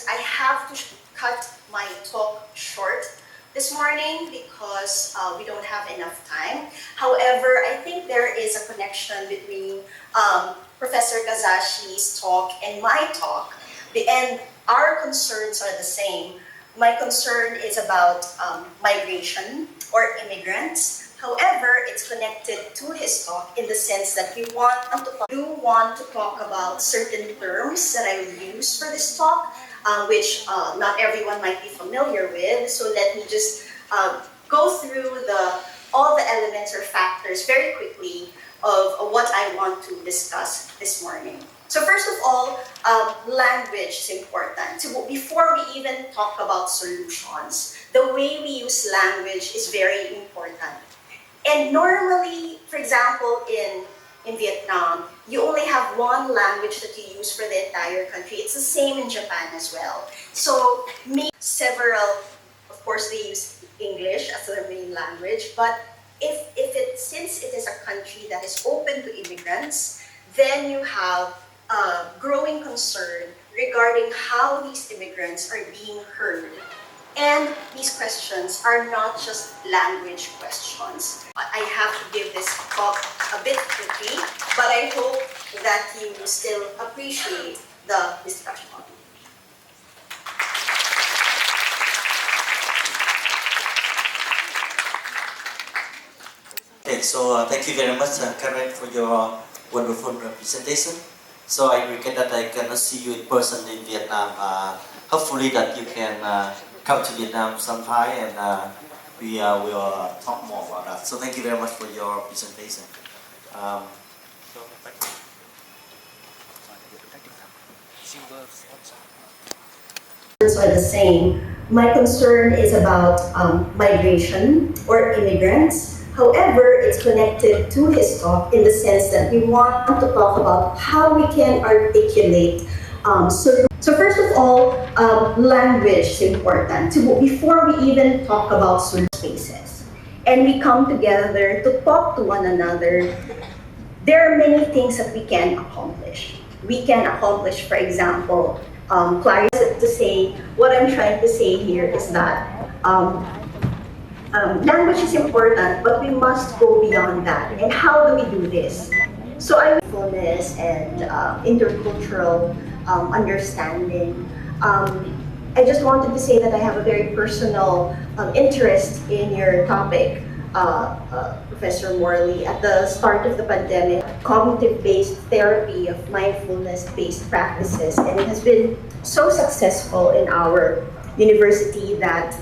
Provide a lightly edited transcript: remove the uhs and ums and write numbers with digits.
I have to cut my talk short this morning because we don't have enough time. However, I think there is a connection between Professor Kazashi's talk and my talk, and our concerns are the same. My concern is about migration or immigrants. However, it's connected to his talk in the sense that we want to talk about certain terms that I will use for this talk, which not everyone might be familiar with. So let me just go through all the elements or factors very quickly of what I want to discuss this morning. So first of all, language is important. Before we even talk about solutions, the way we use language is very important. And normally, for example, in Vietnam, you only have one language that you use for the entire country. It's the same in Japan as well. So of course, they use English as their main language, but since it is a country that is open to immigrants, then you have a growing concern regarding how these immigrants are being heard. And these questions are not just language questions. I have to give this talk a bit quickly, but I hope that you still appreciate the discussion. Okay, so thank you very much, Karen, for your wonderful presentation. So I regret that I cannot see you in person in Vietnam. Hopefully that you can come to Vietnam sometime, and we will talk more about that. So thank you very much for your presentation. Are the same. My concern is about migration or immigrants. However, it's connected to his talk in the sense that we want to talk about how we can articulate solutions. So first of all, language is important. Before we even talk about spaces, and we come together to talk to one another, there are many things that we can accomplish. We can accomplish, for example, what I'm trying to say here is that language is important, but we must go beyond that. And how do we do this? So mindfulness and intercultural understanding. I just wanted to say that I have a very personal interest in your topic, Professor Morley. At the start of the pandemic, cognitive-based therapy of mindfulness-based practices, and it has been so successful in our university that